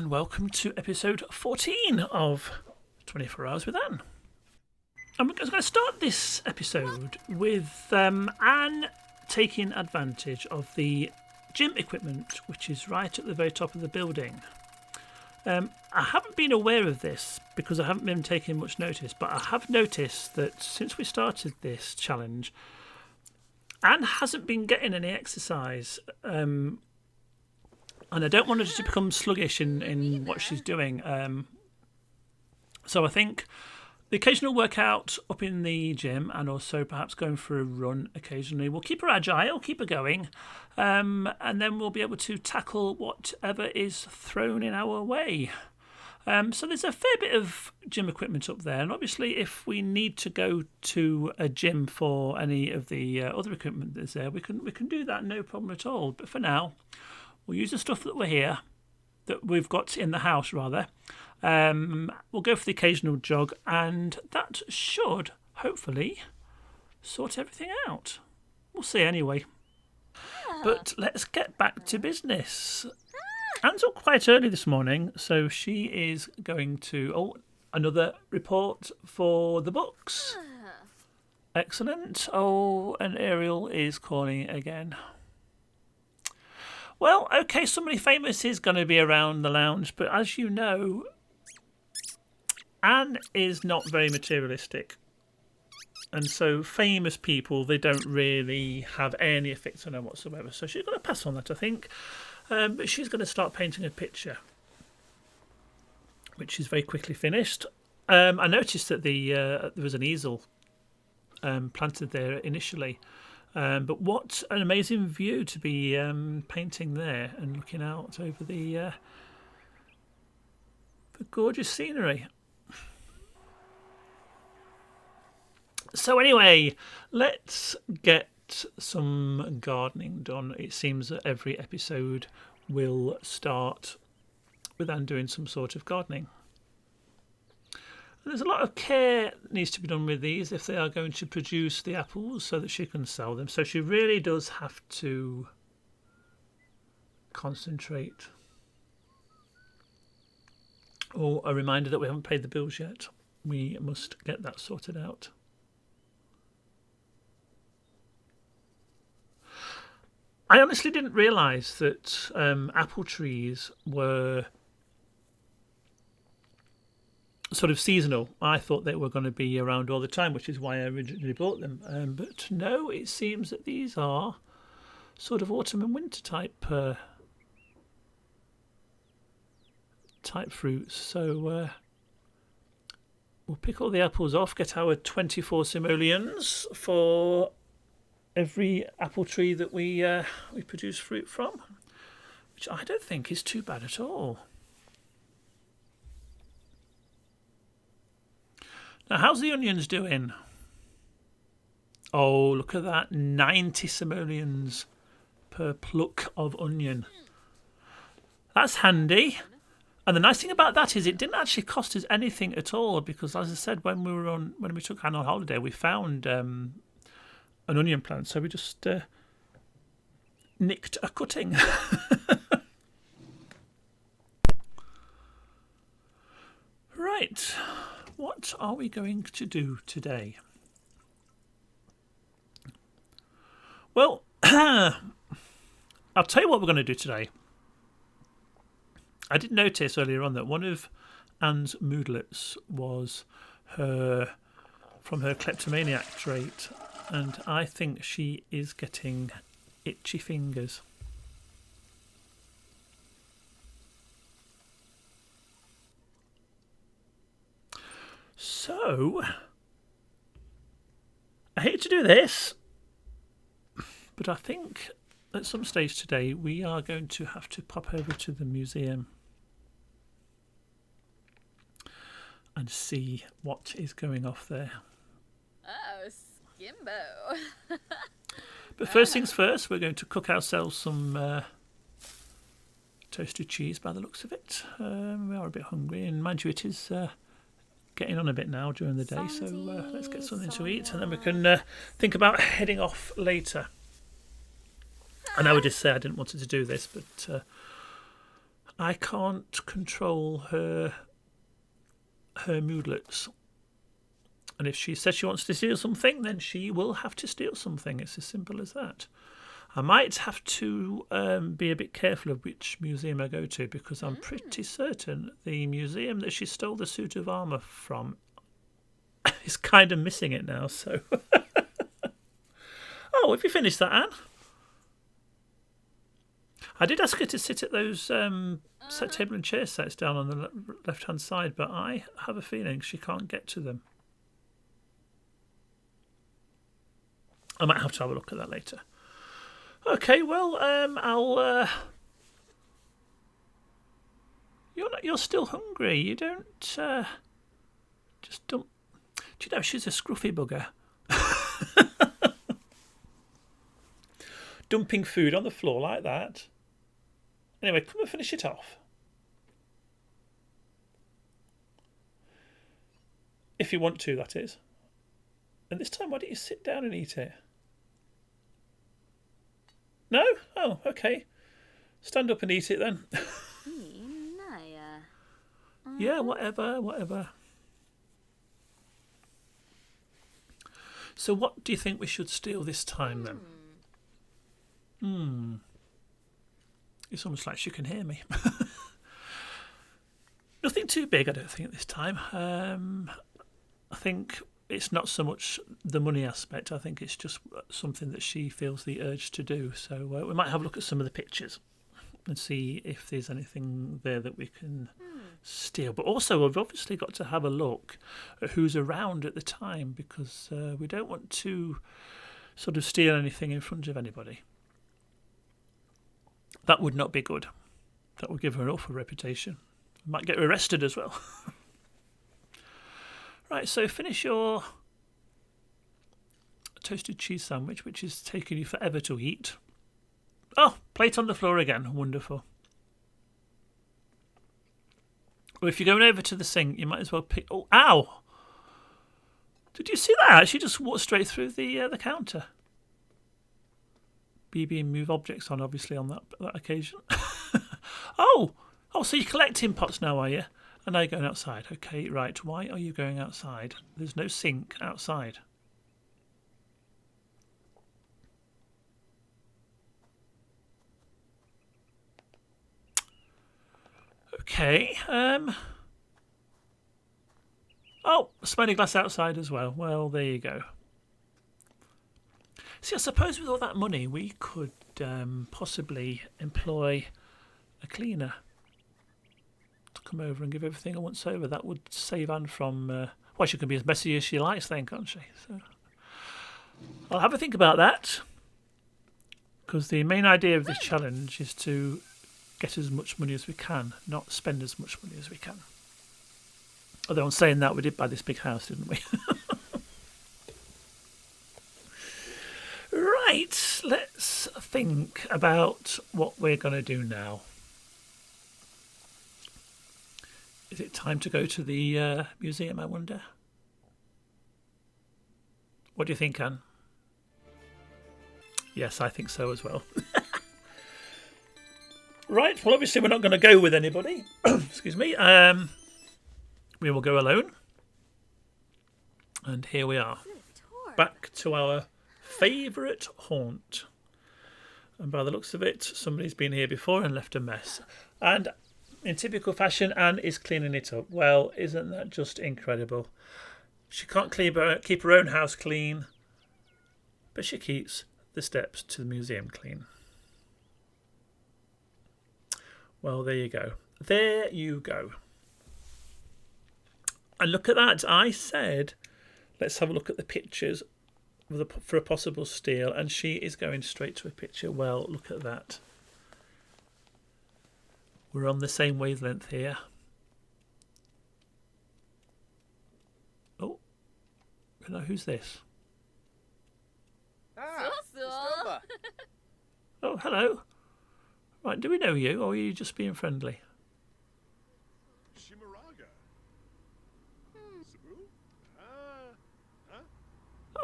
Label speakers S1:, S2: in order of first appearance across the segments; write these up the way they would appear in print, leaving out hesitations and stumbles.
S1: and welcome to episode 14 of 24 Hours with Anne. I'm going to start this episode with Anne taking advantage of the gym equipment, which is right at the very top of the building. I haven't been aware of this because I haven't been taking much notice, but I have noticed that since we started this challenge, Anne hasn't been getting any exercise. And I don't want her to become sluggish in what she's doing. So I think the occasional workout up in the gym and also perhaps going for a run occasionally will keep her agile, keep her going, and then we'll be able to tackle whatever is thrown in our way. So there's a fair bit of gym equipment up there, and obviously if we need to go to a gym for any of the other equipment that's there, we can do that, no problem at all. But for now, we'll use the stuff that we've got in the house, rather. We'll go for the occasional jog, and that should, hopefully, sort everything out. We'll see anyway. But let's get back to business. Anne's up quite early this morning, so she is going to... another report for the books. Excellent. And Ariel is calling again. Well, okay, somebody famous is going to be around the lounge, but as you know, Anne is not very materialistic. And so famous people, they don't really have any effect on her whatsoever. So she's going to pass on that, I think. But she's going to start painting a picture, which is very quickly finished. I noticed that there was an easel planted there initially. But what an amazing view to be painting there and looking out over the gorgeous scenery. So anyway, let's get some gardening done. It seems that every episode will start with Anne doing some sort of gardening. There's a lot of care that needs to be done with these if they are going to produce the apples so that she can sell them. So she really does have to concentrate. Oh, a reminder that we haven't paid the bills yet. We must get that sorted out. I honestly didn't realise that apple trees were sort of seasonal. I thought they were going to be around all the time, which is why I originally bought them. But no, it seems that these are sort of autumn and winter type fruits. So we'll pick all the apples off, get our 24 simoleons for every apple tree that we produce fruit from, which I don't think is too bad at all. Now, how's the onions doing? Oh, look at that. 90 simoleons per pluck of onion. That's handy. And the nice thing about that is it didn't actually cost us anything at all, because as I said, when we took Anne on holiday, we found an onion plant, so we just nicked a cutting. Right. What are we going to do today? Well, I'll tell you what we're going to do today. I did notice earlier on that one of Anne's moodlets was from her kleptomaniac trait, and I think she is getting itchy fingers. So, I hate to do this, but I think at some stage today we are going to have to pop over to the museum and see what is going off there.
S2: Oh, Skimbo.
S1: But first things first, we're going to cook ourselves some toasted cheese by the looks of it. We are a bit hungry, and mind you, it is getting on a bit now during the day, so let's get something to eat, and then we can think about heading off later. And I would just say I didn't want to do this, but I can't control her moodlets. And if she says she wants to steal something, then she will have to steal something. It's as simple as that. I might have to be a bit careful of which museum I go to, because I'm pretty certain the museum that she stole the suit of armour from is kind of missing it now. So, oh, have you finished that, Anne? I did ask her to sit at those set table and chair sets down on the left-hand side, but I have a feeling she can't get to them. I might have to have a look at that later. Okay, well, I'll. You're still hungry. You don't. Just don't. Do you know she's a scruffy bugger? Dumping food on the floor like that. Anyway, come and finish it off. If you want to, that is. And this time, why don't you sit down and eat it? No? Oh, okay. Stand up and eat it then. Yeah, whatever. So what do you think we should steal this time then? It's almost like she can hear me. Nothing too big, I don't think, this time. I think it's not so much the money aspect. I think it's just something that she feels the urge to do. So we might have a look at some of the pictures and see if there's anything there that we can steal. But also, we've obviously got to have a look at who's around at the time, because we don't want to sort of steal anything in front of anybody. That would not be good. That would give her an awful reputation. Might get her arrested as well. Right, so finish your toasted cheese sandwich, which is taking you forever to eat. Oh, plate on the floor again. Wonderful. Well, if you're going over to the sink, you might as well pick... Oh, ow! Did you see that? She just walked straight through the counter. BB and move objects on, obviously, on that occasion. Oh, so you're collecting pots now, are you? And now you're going outside. Okay, right. Why are you going outside? There's no sink outside. Okay. Oh, smelly glass outside as well. Well, there you go. See, I suppose with all that money, we could possibly employ a cleaner to come over and give everything a once over. That would save Anne from... well, she can be as messy as she likes then, can't she? So I'll have a think about that, because the main idea of this challenge is to get as much money as we can, not spend as much money as we can. Although on saying that, we did buy this big house, didn't we? Right, let's think about what we're going to do now. Is it time to go to the museum, I wonder? What do you think, Anne? Yes, I think so as well. Right, well, obviously we're not going to go with anybody. Excuse me. We will go alone. And here we are. Back to our favourite haunt. And by the looks of it, somebody's been here before and left a mess. And in typical fashion, Anne is cleaning it up. Well, isn't that just incredible? She can't keep her own house clean, but she keeps the steps to the museum clean. Well, there you go. There you go. And look at that. I said, let's have a look at the pictures for a possible steal, and she is going straight to a picture. Well, look at that. We're on the same wavelength here. Oh, hello, who's this? Oh, hello. Right, do we know you, or are you just being friendly?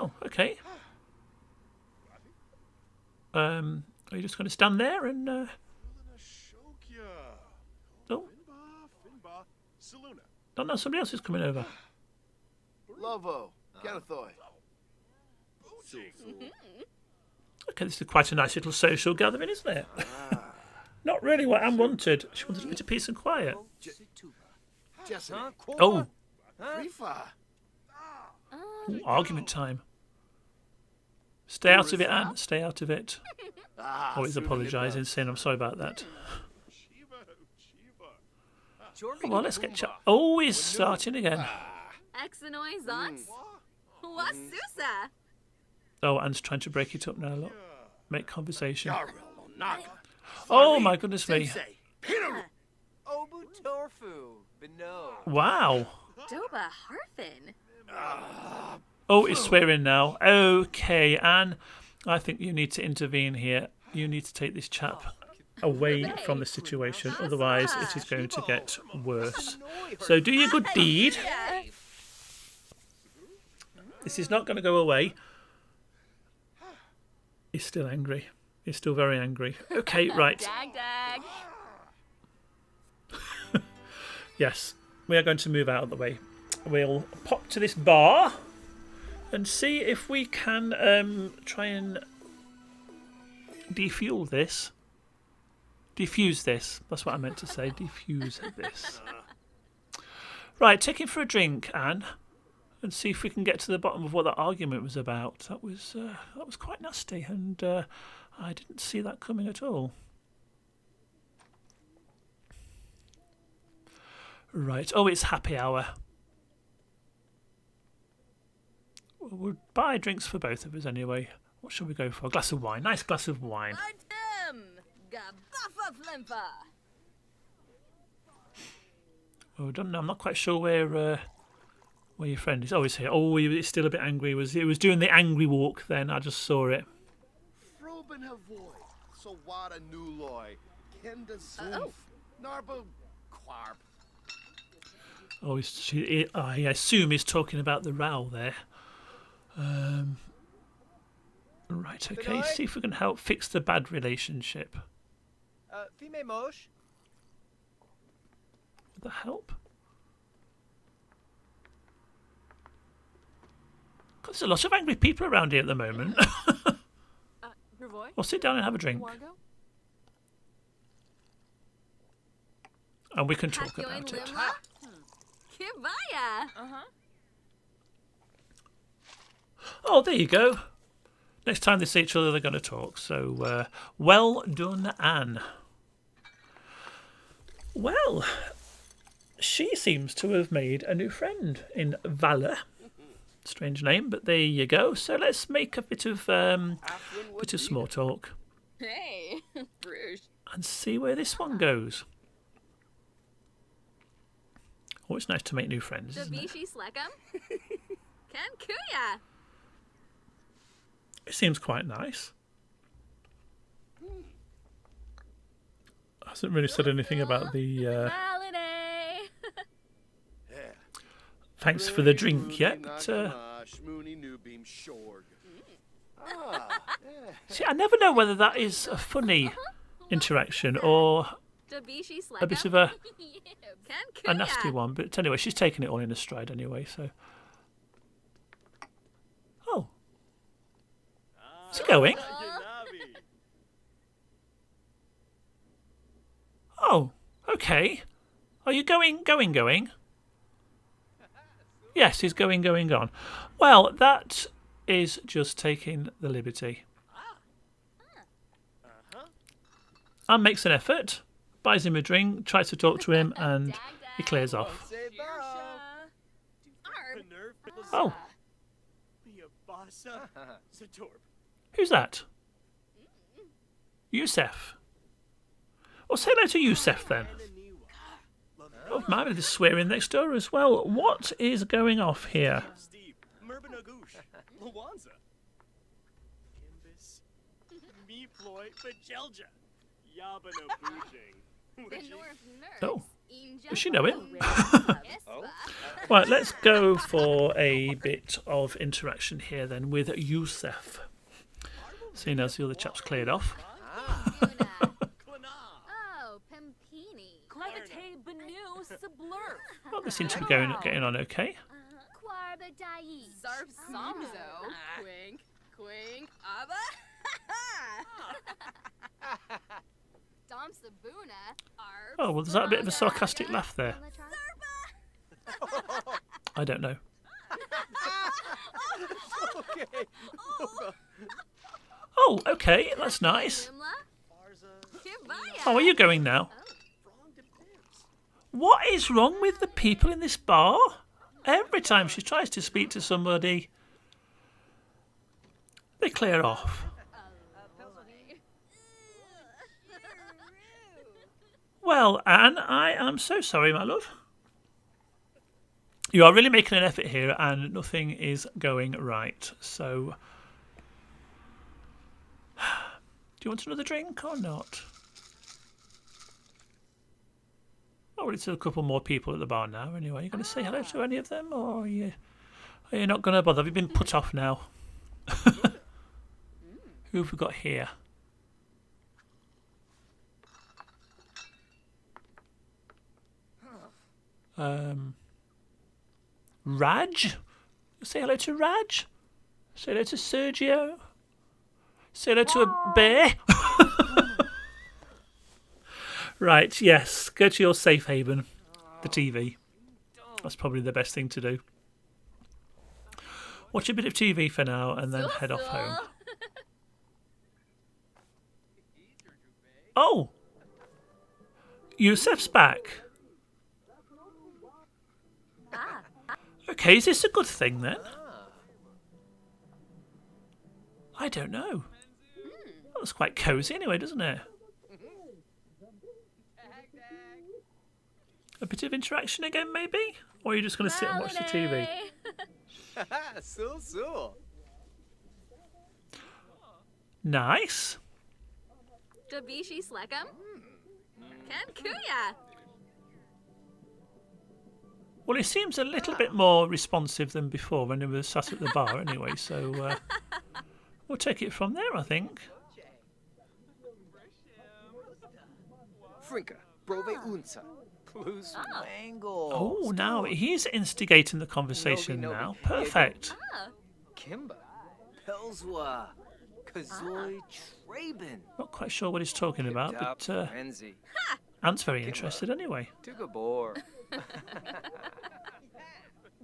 S1: Oh, okay. Are you just going to stand there and... Don't know, somebody else is coming over.
S3: Lovo, Kenethoi.
S1: Okay, this is quite a nice little social gathering, isn't it? Not really what Anne wanted. She wanted a bit of peace and quiet.
S3: Jesse.
S1: Oh,
S3: Rifa.
S1: ooh, argument time. Stay out of it, Anne. Stay out of it. Oh, he's apologising, saying I'm sorry about that. Come on, let's get chat. Oh, he's starting again.
S2: Exenoi Zons? Wasusa!
S1: Oh, Anne's trying to break it up now. Look, make conversation.
S3: Naga.
S1: Oh my goodness me!
S4: Obu Torfu, Beno.
S1: Wow.
S2: Doba Harfin.
S1: Oh, it's swearing now. Okay, Anne, I think you need to intervene here. You need to take this chap away from the situation, otherwise it is going to get worse. So do your good deed.
S2: Yeah.
S1: This is not going to go away. He's still angry. He's still very angry. Okay, right.
S2: Dag dag.
S1: Yes, we are going to move out of the way. We'll pop to this bar and see if we can try and defuel this. Defuse this. That's what I meant to say. Defuse this. Right, take him for a drink, Anne, and see if we can get to the bottom of what that argument was about. That was quite nasty, and I didn't see that coming at all. Right. Oh, it's happy hour. We'll buy drinks for both of us anyway. What shall we go for? A glass of wine. Nice glass of wine.
S2: Artem! Gabafa Flimpa!
S1: Oh, I don't know. I'm not quite sure where your friend is. Oh, he's here. Oh, he's still a bit angry. He was doing the angry walk then. I just saw it.
S3: Froben Havoy. Sawada Nuloy. Kenda Zoof. Narbo Quarp.
S1: Oh, I assume he's talking about the row there. Right, okay. See if we can help fix the bad relationship.
S4: Fime Mosh.
S1: Would that help? God, there's a lot of angry people around here at the moment. Well, sit down and have a drink. And we can talk about it.
S2: Kibaya!
S1: Oh, there you go. Next time they see each other, they're going to talk. So, well done, Anne. Well, she seems to have made a new friend in Valor. Strange name, but there you go. So let's make a bit of small talk
S2: Hey, Bruges.
S1: and see where this one goes. Oh, it's nice to make new friends, isn't it?
S2: Dabishi Slekam? Ken Kuya!
S1: It seems quite nice. Hasn't really said anything about the
S2: Holiday!
S1: thanks for the drink yet.
S3: Shmoony Newbeam Shorg.
S1: See, I never know whether that is a funny interaction or
S2: Dabishi Slekam?
S1: a bit of a
S2: Ken Kuya!
S1: nasty one. But anyway, she's taking it all in a stride anyway, so... Oh. Is it going? Oh, okay. Are you going? Yes, he's going on. Well, that is just taking the liberty. Anne makes an effort, buys him a drink, tries to talk to him, and he clears off. Oh. Who's that? Yusef. Well, say hello to Yusef then. Oh, man, there's swearing next door as well. What is going off here? Oh, does she know it? Right, let's go for a bit of interaction here then with Yusef. Seeing as the other chap's cleared off.
S2: Oh, Pimpini.
S1: Well, they seem to be getting on okay.
S2: Zarf Samzo. Quink, quink, Abba. Dom Sabuna. Arb.
S1: Oh, well, there's that a bit of a sarcastic laugh there. I don't know.
S4: Okay.
S1: Oh, okay, that's nice.
S2: Limla. Kibaya.
S1: Oh, are you going now? What is wrong with the people in this bar? Every time she tries to speak to somebody, they clear off. Well, Anne, I am so sorry, my love. You are really making an effort here and nothing is going right. So, do you want another drink or not? Oh, well, it's a couple more people at the bar now anyway. Are you going to say hello to any of them or are you not going to bother? Have you been put off now? Who have we got here? Raj? Say hello to Raj. Say hello to Sergio. Say hello to a bear. Right, yes. Go to your safe haven, the TV. That's probably the best thing to do. Watch a bit of TV for now and then head off home. Oh! Yusef's back. Okay, is this a good thing then? I don't know. That was quite cosy anyway, doesn't it? A bit of interaction again, maybe? Or are you just going to sit and watch the TV?
S4: So.
S1: Nice.
S2: Dabishi Slekam. Ken Kuya.
S1: Well, it seems a little bit more responsive than before when it was sat at the bar anyway, so we'll take it from there, I think.
S3: Frinka, Brove Unsa.
S4: Plus Wangle.
S1: Oh, now he's instigating the conversation now. Perfect.
S4: Kimba. Pelswa. Kazoi Traben.
S1: Not quite sure what he's talking about, but
S4: Renzi.
S1: Ant's very interested anyway.
S4: Tugabor.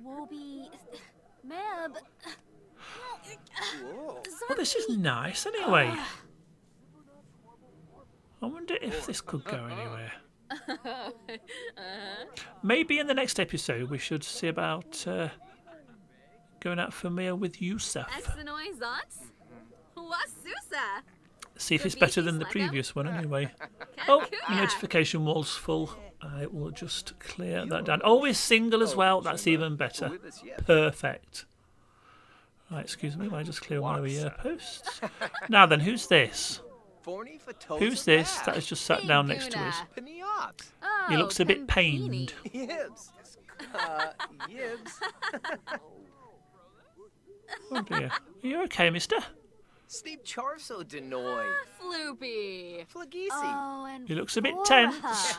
S2: Wobi. Meb.
S1: Well, this is nice anyway. I wonder if this could go anywhere. Maybe in the next episode we should see about going out for a meal with Yusef.
S2: Exenoi Zots. Wasusa.
S1: See if it's better than the previous one anyway. Oh, the notification wall's full. I will just clear that down. Oh, we're single as well. That's even better. Perfect. Right, excuse me. I just clear one of the posts. Now then, who's this? Who's this that has just sat down next to us? He looks a bit pained.
S4: Yibs.
S1: Oh dear. Are you okay, mister?
S4: Sleep Charso Denoy.
S2: Floopy.
S4: Flagisi.
S2: Oh, and
S1: He looks a bit tense.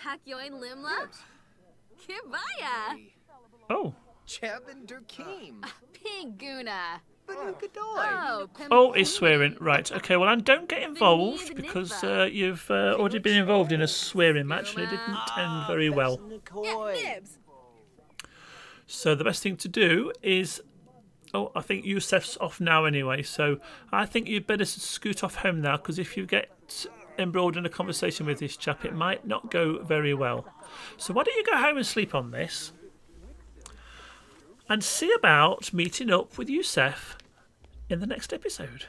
S2: Hakyoin Limla. Kibaya.
S1: Oh.
S4: Chabin Durkeem.
S2: Piguna.
S4: Banukadoy.
S1: Oh, he's swearing. Right, okay, well, and don't get involved because you've already been involved in a swearing match and it didn't end very well.
S2: Nibs.
S1: So the best thing to do is... Oh, I think Yusef's off now anyway, so I think you'd better scoot off home now because if you get embroiled in a conversation with this chap, it might not go very well. So why don't you go home and sleep on this and see about meeting up with Yusef in the next episode.